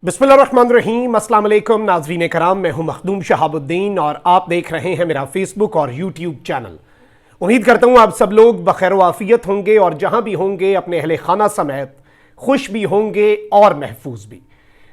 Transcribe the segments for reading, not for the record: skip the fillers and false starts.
बिस्मिल्लाहिर्रहमानिर्रहीम, अस्सलाम वालेकुम नाज़रीन कराम। मैं हूं मखदूम शहाबुद्दीन और आप देख रहे हैं मेरा फेसबुक और यूट्यूब चैनल। उम्मीद करता हूं आप सब लोग बखैर वाफियत होंगे और जहां भी होंगे अपने अहले खाना समेत खुश भी होंगे और महफूज भी।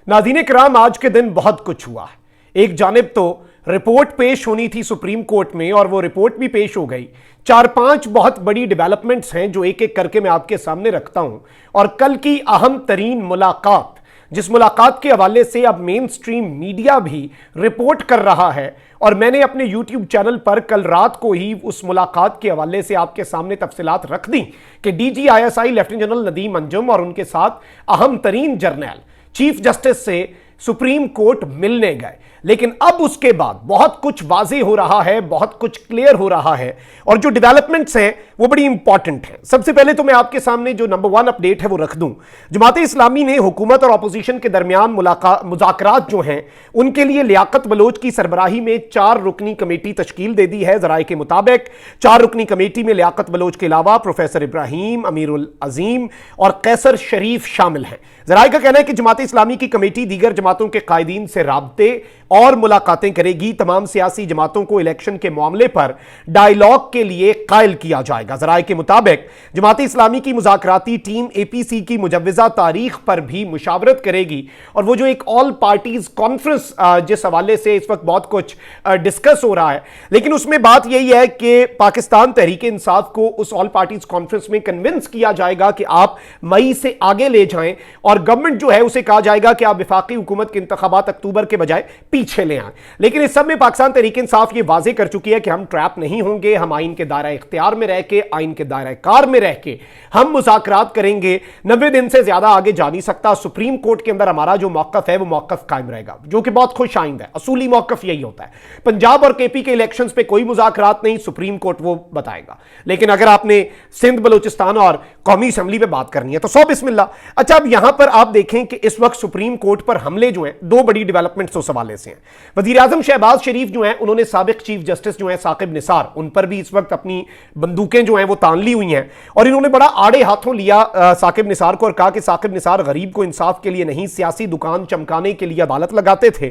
नाज़रीन कराम, आज के दिन बहुत कुछ हुआ है। एक जानिब तो रिपोर्ट पेश होनी थी सुप्रीम कोर्ट में और वो रिपोर्ट भी पेश हो गई। 4-5 बहुत बड़ी डेवलपमेंट्स हैं जो एक एक करके मैं आपके सामने रखता हूं। और कल की अहम तरीन मुलाकात, जिस मुलाकात के हवाले से अब मेन स्ट्रीम मीडिया भी रिपोर्ट कर रहा है, और मैंने अपने यूट्यूब चैनल पर कल रात को ही उस मुलाकात के हवाले से आपके सामने तफसीलात रख दी कि DGISI lieutenant general Nadeem Anjum और उनके साथ अहम तरीन जर्नल चीफ जस्टिस से सुप्रीम कोर्ट मिलने गए। लेकिन अब उसके बाद बहुत कुछ वाज़ेह हो रहा है, बहुत कुछ क्लियर हो रहा है, और जो डेवलपमेंट्स हैं वो बड़ी इंपॉर्टेंट हैं। सबसे पहले तो मैं आपके सामने जो नंबर 1 अपडेट है वो रख दूं। जमात इस्लामी ने हुकूमत और अपोजिशन के दरमियान मुज़ाकरात जो हैं उनके लिए लियाकत बलोच की सरबराही में 4 रुकनी कमेटी तश्कील दे दी है। ज़राए के मुताबिक 4 रुकनी कमेटी में लियाकत बलोच के अलावा प्रोफेसर इब्राहिम, अमीरुल अजीम और कैसर शरीफ शामिल हैं। ज़राए का कहना है कि जमात इस्लामी की कमेटी दीगर जमातों के कायदीन से राब्ते और मुलाकातें करेगी। तमाम सियासी जमातों को इलेक्शन के मामले पर डायलॉग के लिए कायल किया जाएगा। ज़राए के मुताबिक जमात इस्लामी की मुज़ाकराती टीम APC की मुजव्वज़ा तारीख पर भी मुशावरत करेगी। और वो जो एक ऑल पार्टीज कॉन्फ्रेंस जिस हवाले से इस वक्त बहुत कुछ डिस्कस हो रहा है, लेकिन उसमें बात यही है कि पाकिस्तान तहरीक इंसाफ को उस ऑल पार्टीज कॉन्फ्रेंस में कन्विंस किया जाएगा कि आप मई से आगे ले जाएं, और गवर्नमेंट जो है उसे कहा जाएगा कि आप वफाकी हुकूमत के इंतखाबात अक्टूबर के बजाय पीछे ले आए। लेकिन इस सब में पाकिस्तान तहरीक इंसाफ ये वाजे कर चुकी है कि हम ट्रैप नहीं होंगे, हम आइन के दायरा इख्तियार में रह के, आइन के दायरा कार में रह के हम मुज़ाकरात करेंगे। 90 दिन से ज्यादा आगे जा नहीं सकता। सुप्रीम कोर्ट के अंदर हमारा जो मौकफ है वो मौकफ कायम रहेगा, जो कि बहुत खुश आइंद है। असूली मौकफ यही होता है। पंजाब और KP के इलेक्शंस पे कोई मुज़ाकरात नहीं, सुप्रीम कोर्ट वो बताएगा। लेकिन अगर आपने सिंध, बलूचिस्तान और कौमी असम्बली पे बात करनी है तो सौ बिस्मिल्लाह। अच्छा, अब यहां पर आप देखें कि इस वक्त सुप्रीम कोर्ट पर हमले जो हैं, 2 बड़ी डेवलपमेंट्स उस हवाले से हैं। वजीर आजम शहबाज शरीफ जो हैं उन्होंने साबिक चीफ जस्टिस जो हैं साकिब निसार, उन पर भी इस वक्त अपनी बंदूकें जो हैं वो तान ली हुई हैं, और इन्होंने बड़ा आड़े हाथों लिया साकिब निसार को और कहा कि साकिब निसार गरीब को इंसाफ के लिए नहीं, सियासी दुकान चमकाने के लिए अदालत लगाते थे।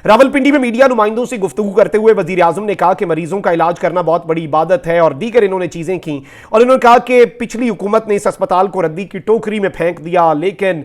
रावलपिंडी में मीडिया नुमाइंदों से गुफ्तगू करते हुए वजीर आजम ने कहा कि मरीजों का इलाज करना बहुत बड़ी इबादत है, और दीगर इन्होंने चीजें की। और इन्होंने कहा कि पिछली हुकूमत ने इस अस्पताल को रद्दी की टोकरी में फेंक दिया, लेकिन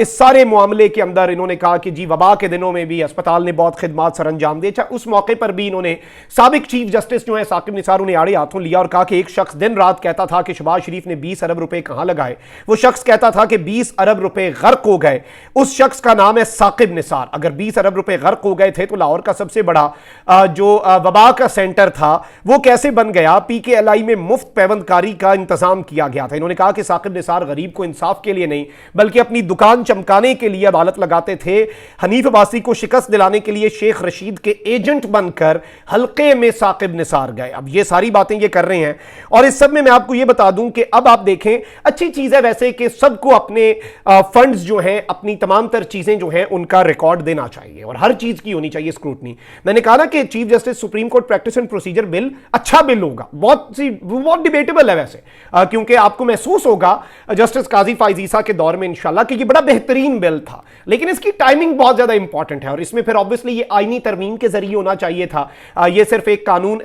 इस सारे मामले के अंदर इन्होंने कहा कि जी वबा के दिनों में भी अस्पताल ने बहुत खिदमात सर अंजाम दी। उस मौके पर भी इन्होंने साबिक चीफ जस्टिस जो है साकिब निसार उन्हें आड़े हाथों लिया और कहा कि एक शख्स दिन रात कहता था कि शहबाज शरीफ ने 20 अरब रुपए कहां लगाए। वो शख्स कहता था कि 20 अरब रुपए गर्क हो गए। उस शख्स का नाम है साकिब निसार। अगर 20 अरब रुपए गर्क हो गए थे तो लाहौर का सबसे बड़ा जो वबा का सेंटर था वो कैसे बन गया? PKLI में मुफ्त पैबंदकारी का इंतजाम किया गया था। इन्होंने कहा कि साकिब निसार गरीब को इंसाफ के लिए नहीं बल्कि अपनी दुकान चमकाने के लिए अदालत लगाते थे। हनीफ अब्बासी को शिकस्त दिलाने के लिए शेख रशीद के एजेंट बनकर हल्के में साकिब निसार गए। अब ये सारी बातें ये कर रहे हैं, और इस सब में मैं आपको ये बता दूं कि अब आप देखें, अच्छी चीज है वैसे कि सबको अपने फंड्स जो हैं, अपनी तमाम तर चीजें जो हैं उनका रिकॉर्ड देना चाहिए और हर चीज की होनी चाहिए स्क्रूटनी। मैंने कहा ना कि chief justice supreme court practice and procedure bill अच्छा बिल होगा, बहुत डिबेटेबल है वैसे, क्योंकि आपको महसूस होगा जस्टिस काजी फाइज ईसा के दौर में इंशाल्लाह कि ये बड़ा बेहतरीन बिल था, लेकिन इसकी टाइमिंग बहुत ज्यादा इंपॉर्टेंट है। और इसमें फिर ऑब्वियसली ये आईनी तरमीम के जरिए होना चाहिए था, ये सिर्फ एक कानून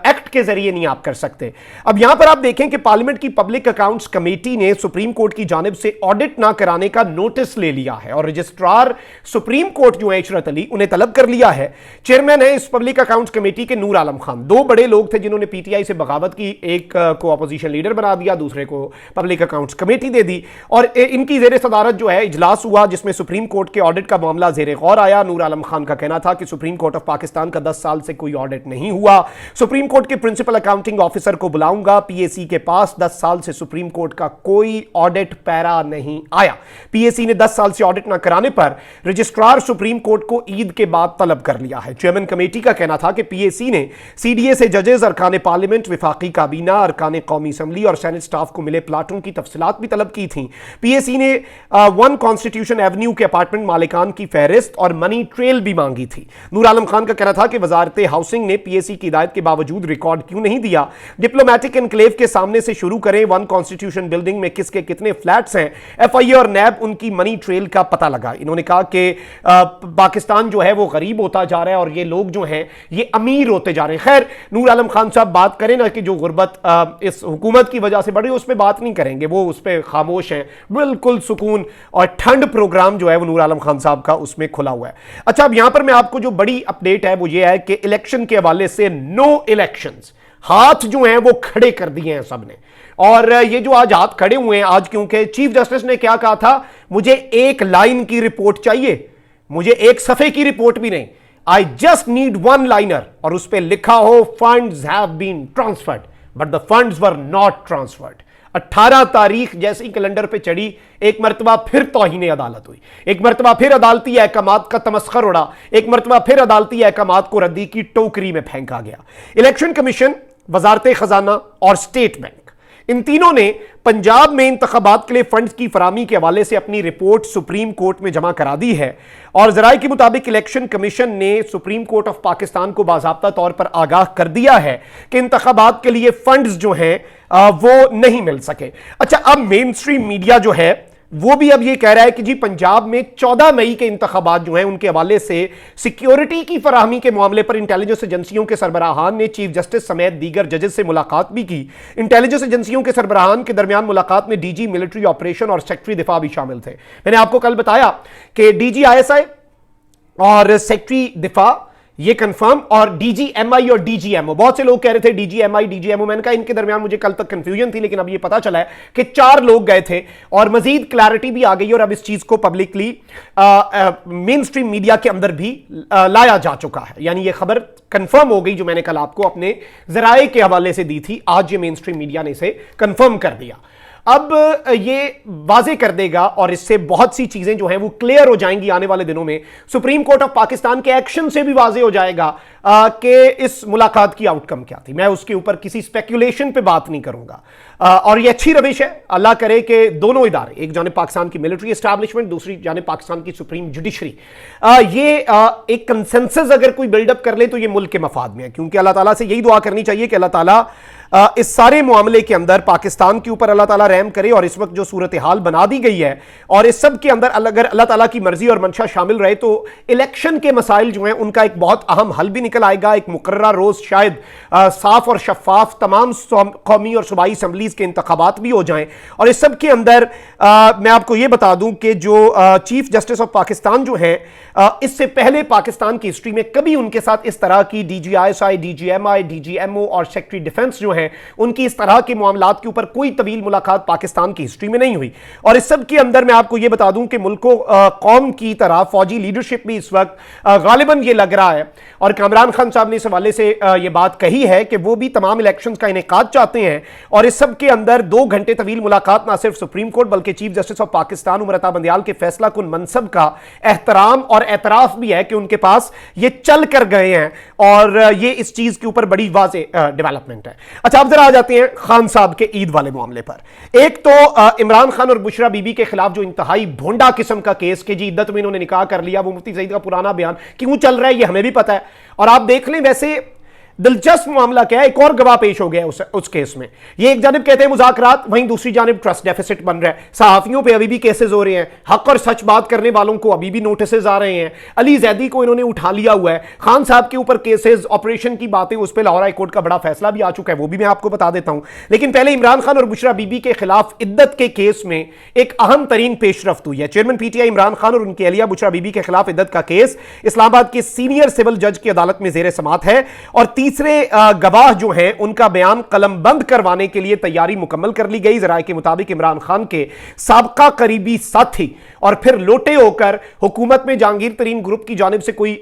एक्ट के जरिए नहीं आप कर सकते। अब यहां पर आप देखें कि पार्लियामेंट की पब्लिक अकाउंट्स कमेटी ने सुप्रीम कोर्ट की जानिब से ऑडिट ना कराने का नोटिस ले लिया है, और रजिस्ट्रार सुप्रीम कोर्ट जो है इशरत अली, उन्हें तलब कर लिया है। चेयरमैन है इस पब्लिक अकाउंट्स कमेटी के नूर आलम खान। 2 बड़े लोग थे जिन्होंने PTI से बगावत की, एक को अपोजिशन लीडर बना दिया, दूसरे को पब्लिक अकाउंट्स कमेटी दे दी, और इनकी जेर सदारत जो है इजलास हुआ जिसमें सुप्रीम कोर्ट के ऑडिट का मामला जेर गौर आया। नूर आलम खान का कहना था कि सुप्रीम कोर्ट ऑफ पाकिस्तान का 10 साल से कोई ऑडिट नहीं हुआ। सुप्रीम कोर्ट के प्रिंसिपल अकाउंटिंग ऑफिसर को बुलाऊंगा। PAC के पास 10 साल से सुप्रीम कोर्ट का कोई ऑडिट पैरा नहीं आया। PAC ने 10 साल से ऑडिट न कराने पर रजिस्ट्रार सुप्रीम कोर्ट को ईद के बाद तलब कर लिया है। चेयरमैन कमेटी का कहना था कि PAC ने CDA से जजेस, अरकान पार्लियामेंट, विफाकी काबीना, अरकान कौमी असम्बली और सेनेट स्टाफ को मिले प्लाटों की तफसीलात भी तलब की थी। PAC ने 1 कॉन्स्टिट्यूशन एवेन्यू के अपार्टमेंट मालिकान की फहरिस्त और मनी ट्रेल भी भी मांगी थी। नूर आलम खान का कहना था कि वजारत हाउसिंग ने पीएसी की हिदायत के बावजूद रिकॉर्ड क्यों नहीं दिया, डिप्लोमेटिक एनक्लेव के सामने से शुरू करें, वन कॉन्स्टिट्यूशन बिल्डिंग में किसके कितने फ्लैट्स हैं, एफआईए और नैब उनकी मनी ट्रेल का पता लगा। इन्होंने कहा कि पाकिस्तान जो है वो गरीब होता जा रहा है और ये लोग जो हैं ये अमीर होते जा रहे हैं। खैर, नूर आलम खान साहब बात करें ना कि जो गुर्बत इस हुकूमत की वजह से बढ़ रही है उस पर बात नहीं करेंगे, वो उस पर खामोश हैं, बिल्कुल सुकून और ठंड प्रोग्राम जो है वो नूर आलम खान साहब का उसमें खुला हुआ है। अच्छा, अब यहां पर मैं आपको जो बड़ी अपडेट है वो ये है कि इलेक्शन के हवाले से नो इलेक्शंस, हाथ जो हैं वो खड़े कर दिए हैं सबने। और ये जो आज हाथ खड़े हुए हैं आज, क्योंकि चीफ जस्टिस ने क्या कहा था, मुझे एक लाइन की रिपोर्ट चाहिए, मुझे एक सफे की रिपोर्ट भी नहीं, I just need one liner, और उस पर लिखा हो funds have been transferred but the funds were not transferred. 18 तारीख जैसे ही कैलेंडर पे चढ़ी, एक मरतबा फिर तौहीन अदालत हुई, एक मरतबा फिर अदालती अहकामात का तमस्खर उड़ा, एक मरतबा फिर अदालती अहकामात को रद्दी की टोकरी में फेंका गया। इलेक्शन कमीशन, वजारत खजाना और स्टेट बैंक, इन तीनों ने पंजाब में इंतखाबात के लिए फंड्स की फरामी के हवाले से अपनी रिपोर्ट सुप्रीम कोर्ट में जमा करा दी है। और जराये के मुताबिक इलेक्शन कमीशन ने सुप्रीम कोर्ट ऑफ पाकिस्तान को बाज़ाब्ता तौर पर आगाह कर दिया है कि इंतखाबात के लिए फंड्स जो हैं वो नहीं मिल सके। अच्छा, अब मेन स्ट्रीम मीडिया जो है वो भी अब ये कह रहा है कि जी पंजाब में 14 मई के इंतखाबात जो हैं उनके हवाले से सिक्योरिटी की फराहमी के मामले पर इंटेलिजेंस एजेंसियों के सरबराहान ने चीफ जस्टिस समेत दीगर जजेस से मुलाकात भी की। इंटेलिजेंस एजेंसियों के सरबराहान के दरमियान मुलाकात में डीजी मिलिट्री ऑपरेशन और सेक्रेटरी दिफा भी शामिल थे। मैंने आपको कल बताया कि डीजी आईएसआई और सेक्रेटरी दिफा ये कंफर्म, और डीजीएमआई और डीजीएमओ, बहुत से लोग कह रहे थे डीजीएमआई डीजीएमओ, मैंने कहा इनके दरमियान मुझे कल तक कंफ्यूजन थी, लेकिन अब ये पता चला है कि 4 लोग गए थे और मजीद क्लैरिटी भी आ गई और अब इस चीज को पब्लिकली मेन स्ट्रीम मीडिया के अंदर भी लाया जा चुका है। यानी ये खबर कंफर्म हो गई जो मैंने कल आपको अपने जराये के हवाले से दी थी, आज ये मेन स्ट्रीम मीडिया ने इसे कंफर्म कर दिया। अब ये वाजे कर देगा और इससे बहुत सी चीजें जो हैं वो क्लियर हो जाएंगी आने वाले दिनों में। सुप्रीम कोर्ट ऑफ पाकिस्तान के एक्शन से भी वाजे हो जाएगा कि इस मुलाकात की आउटकम क्या थी। मैं उसके ऊपर किसी स्पेकुलेशन पे बात नहीं करूंगा और ये अच्छी रविश है। अल्लाह करे कि दोनों इदारे, एक जानिब पाकिस्तान की मिलिट्री एस्टैब्लिशमेंट, दूसरी जानिब पाकिस्तान की सुप्रीम जुडिशरी, ये एक कंसेंसस अगर कोई बिल्डअप कर ले तो ये मुल्क के मफाद में है, क्योंकि अल्लाह ताला से यही दुआ करनी चाहिए कि अल्लाह ताला इस सारे मामले के अंदर पाकिस्तान के ऊपर अल्लाह ताला रहम करे और इस वक्त जो सूरत हाल बना दी गई है और इस सब के अंदर अगर अल्लाह ताला की मर्जी और मंशा शामिल रहे तो इलेक्शन के मसाइल जो हैं उनका एक बहुत अहम हल भी निकल आएगा। एक मुकर्ररा रोज शायद साफ और शफाफ तमाम कौमी और सूबाई असम्बलीज के इंतखाबात भी हो जाएं। और इस सब के अंदर मैं आपको यह बता दूं कि जो चीफ जस्टिस ऑफ पाकिस्तान जो है, इससे पहले पाकिस्तान की हिस्ट्री में कभी उनके साथ इस तरह की डीजीआईएसआई, डीजीएमआई, डीजीएमओ और सेक्रेटरी डिफेंस जो है उनकी इस तरह के मामलात के ऊपर कोई तवील मुलाकात पाकिस्तान की हिस्ट्री में नहीं हुई। और इस सब के अंदर मैं आपको यह बता दूं कि मुल्क कौम की तरह फौजी लीडरशिप भी इस वक्त गालिबन ये लग रहा है, और कामरान खान साहब ने इस हवाले से यह बात कही है कि वो भी तमाम इलेक्शंस का इनेकाद चाहते हैं। और इस सब के अंदर 2 घंटे तवील मुलाकात ना सिर्फ सुप्रीम कोर्ट बल्कि chief justice of Pakistan Umar Ata Bandial के फैसला कुन मनसब का एहतराम और एतराफ भी है कि उनके पास ये चल कर गए हैं और ये इस चीज के ऊपर बड़ी वाज़ेह डेवलपमेंट है। अच्छा, अब जरा आ जाते हैं खान साहब के ईद वाले मामले पर। एक तो इमरान खान और बुशरा बीबी के खिलाफ जो इंतहाई भोंडा किस्म का केस कि जी इद्दत में इन्होंने निकाह कर लिया, वो मुफ्ती सईद का पुराना बयान क्यों चल रहा है ये हमें भी पता है। और आप देख लें वैसे दिलचस्प मामला क्या है, एक और गवाह पेश हो गया उस केस में। ये एक जानिब कहते हैं मुज़ाकरात, वहीं दूसरी जानिब ट्रस्ट डेफिसिट बन रहा है। सहाफियों पे अभी भी केसेस हो रहे हैं, हक और सच बात करने वालों को अभी भी नोटिसेज आ रहे हैं। अली जैदी को इन्होंने उठा लिया हुआ है। खान साहब के ऊपर केसेस, ऑपरेशन की बातें, उस पर लाहौर हाई कोर्ट का बड़ा फैसला भी आ चुका है, वो भी मैं आपको बता देता हूं। लेकिन पहले इमरान खान और बुशरा बीबी के खिलाफ इद्दत के केस में एक अहम तरीन पेशरफ्त हुई है। चेयरमैन पीटीआई इमरान खान और उनकी अहलिया बुशरा बीबी के खिलाफ इद्दत का केस इस्लामाबाद के सीनियर सिविल जज की अदालत में जेर समात है और तीसरे गवाह जो हैं उनका बयान कलमबंद करवाने के लिए तैयारी मुकम्मल कर ली गई। जराये के मुताबिक इमरान खान के साबका करीबी साथी और फिर लोटे होकर हुकूमत में जहांगीर तरीन ग्रुप की जानिब से कोई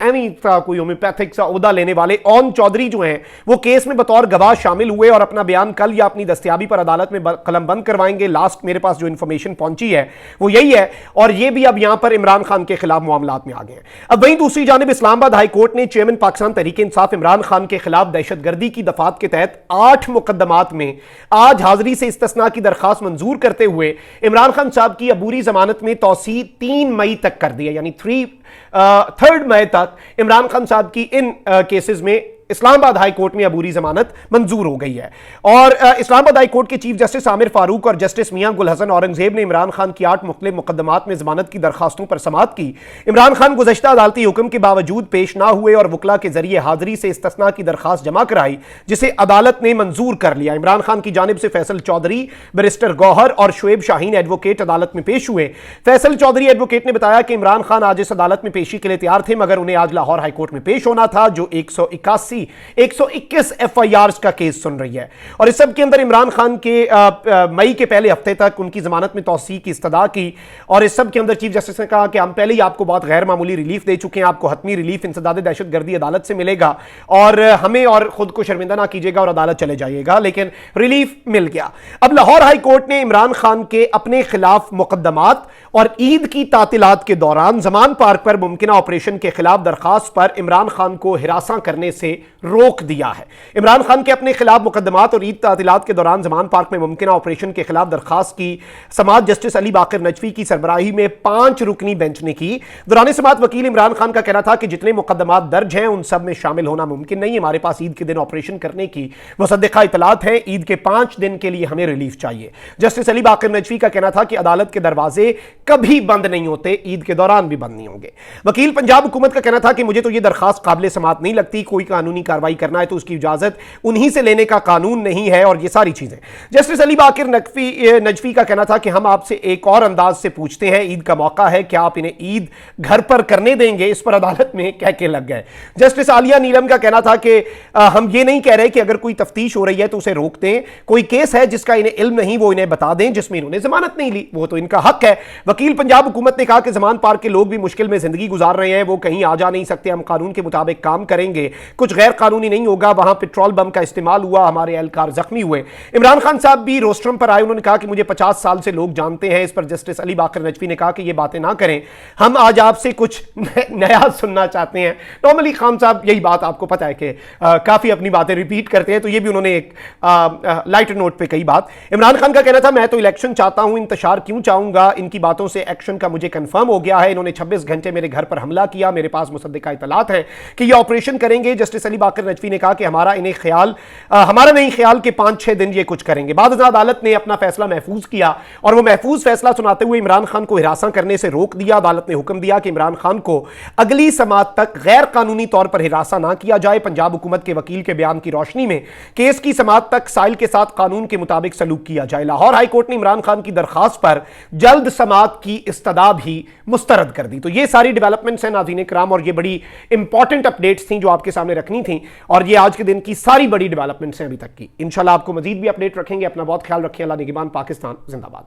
एमी कोई होम्योपैथिक सा ओहदा लेने वाले ओन चौधरी जो हैं वो केस में बतौर गवाह शामिल हुए और अपना बयान कल या अपनी दस्तयाबी पर अदालत में कलम बंद करवाएंगे। लास्ट मेरे पास जो इंफॉर्मेशन पहुंची है वो यही है, और ये भी अब यहां पर इमरान खान के खिलाफ मामलात में आ गए हैं। अब वहीं दूसरी जानिब इस्लामाबाद हाई कोर्ट ने चेयरमैन पाकिस्तान तहरीक-ए-इंसाफ इमरान खान के खिलाफ दहशतगर्दी की दफात के तहत 8 मुकदमात में आज हाजिरी से इस्तिस्ना की दरखास्त मंजूर करते हुए इमरान खान साहब की अबूरी जमानत में तौसी 3 मई तक कर दी है। यानी 3 मई तक इमरान खान साहब की इन केसेस में इस्लामाबाद हाई कोर्ट में अबूरी जमानत मंजूर हो गई है। और इस्लामाबाद हाई कोर्ट के चीफ जस्टिस आमिर फारूक और जस्टिस मियां गुल हसन औरंगजेब ने इमरान खान की 8 मुख्तलिफ मुकदमात में जमानत की दरखास्तों पर समाअत की। इमरान खान गुज़श्ता अदालती हुक्म के बावजूद पेश ना हुए और वकला के जरिए हाजिरी से इस्तिस्ना की दरखास्त जमा कराई, जिसे अदालत ने मंजूर कर लिया। इमरान खान की जानिब से फैसल चौधरी, बैरिस्टर गौहर और शुएब शाहीन एडवोकेट अदालत में पेश हुए। फैसल चौधरी एडवोकेट ने बताया कि इमरान खान आज इस अदालत में पेशी के लिए तैयार थे, मगर उन्हें आज लाहौर हाईकोर्ट में पेश होना था, जो 121 एफआईआर का केस सुन रही है। और इस सब के अंदर इमरान खान के मई के पहले हफ्ते तक उनकी जमानत में तौसी की इस्तदा की। और इस सब के अंदर चीफ जस्टिस ने कहा कि हम पहले ही आपको बहुत गैर मामूली रिलीफ दे चुके हैं, आपको हतमी रिलीफ इंसदाद दहशतगर्दी अदालत से मिलेगा और हमें और खुद को शर्मिंदा ना कीजिएगा और अदालत चले जाइएगा, लेकिन रिलीफ मिल गया। अब लाहौर हाई कोर्ट ने इमरान खान के अपने खिलाफ मुकदमात और ईद की तातीलात के दौरान जमान पार्क पर मुमकिना ऑपरेशन के खिलाफ दरखास्त पर इमरान खान को हिरासा करने से रोक दिया है। इमरान खान के अपने खिलाफ मुकदमात और ईद तातीलात के दौरान जमान पार्क में मुमकिना ऑपरेशन के खिलाफ दरखास्त की समाअत जस्टिस अली बाकर नजफी की सरबराही में 5 रुकनी बेंच ने की। दौरान समाअत वकील इमरान खान का कहना था कि जितने मुकदमात दर्ज हैं उन सब में शामिल होना मुमकिन नहीं है। हमारे पास ईद के दिन ऑपरेशन करने की मुसद्दिका इतलात है, ईद के 5 दिन के लिए हमें रिलीफ चाहिए। जस्टिस अली बाकर नजफी का कहना था कि अदालत के दरवाजे कभी बंद नहीं होते, ईद के दौरान भी बंद नहीं होंगे। वकील पंजाब हुकूमत का कहना था कि मुझे तो यह दरखास्त काबिल समाअत नहीं लगती, कोई कानूनी कार्रवाई करना है तो उसकी इजाजत उन्हीं से लेने का कानून नहीं है और ये सारी चीजें। जस्टिस अली बाकर नजफी का कहना था कि हम आपसे एक और अंदाज से पूछते हैं, ईद का मौका है, क्या आप इन्हें ईद घर पर करने देंगे? इस पर अदालत में कह के लग गए। जस्टिस आलिया नीलम का कहना था कि हम ये नहीं कह रहे कि अगर कोई तफ्तीश हो रही है तो उसे रोक दें, कोई केस है जिसका इन्हें इल्म नहीं वो इन्हें बता दें, जिसमें इन्होंने जमानत नहीं ली, वो तो इनका हक है। वकील पंजाब हुकूमत ने कहा कि जमान पार्क के लोग भी मुश्किल में जिंदगी गुजार रहे हैं, वो कहीं आ जा नहीं सकते, हम कानून के मुताबिक काम करेंगे, कुछ गैर कानूनी नहीं होगा। वहां पेट्रोल बम का इस्तेमाल हुआ, हमारे एहलकार जख्मी हुए। इमरान खान साहब भी रोस्ट्रम पर आए, उन्होंने कहा कि मुझे 50 साल से लोग जानते हैं। इस पर जस्टिस अली बाकर नजफी ने कहा कि ये बातें ना करें, हम आज आपसे कुछ नया सुनना चाहते हैं। नॉर्मली खान साहब यही बात आपको पता है कि काफी अपनी बातें रिपीट करते हैं, तो ये भी उन्होंने एक लाइटर नोट पे कही बात। इमरान खान का कहना था मैं तो इलेक्शन चाहता हूं, इंतशार क्यों चाहूंगा, इनकी बातों से एक्शन का मुझे कंफर्म हो गया है। इन्होंने 26 घंटे मेरे घर पर हमला किया, मेरे पास मुसद्दिका इतलात है कि ये ऑपरेशन करेंगे। जस्टिस अली बाकर नजफी ने कहा कि हमारा नहीं ख्याल कि 5-6 दिन ये कुछ करेंगे। बाद अदालत ने अपना फैसला महफूज किया और वो महफूज फैसला सुनाते हुए इमरान खान को हिरासा करने से रोक दिया। अदालत ने हुक्म दिया कि इमरान खान को अगली समाअत तक गैर कानूनी तौर पर हिरासा ना किया जाए। पंजाब हुकूमत के वकील के बयान की रोशनी में केस की समाअत तक साइल के साथ कानून के मुताबिक सलूक किया जाए। लाहौर हाई कोर्ट ने इमरान खान की दरखास्त पर जल्द समाअत की इस्तदा भी मुस्तरद कर दी। तो ये सारी डेवलपमेंट्स हैं नाज़रीन किराम, और ये बड़ी इंपॉर्टेंट अपडेट्स थी जो आपके सामने रखनी थी, और ये आज के दिन की सारी बड़ी डेवलपमेंट्स हैं अभी तक की। इंशाल्लाह आपको मजीद भी अपडेट रखेंगे। अपना बहुत ख्याल रखें। अल्लाह निगहबान। पाकिस्तान जिंदाबाद।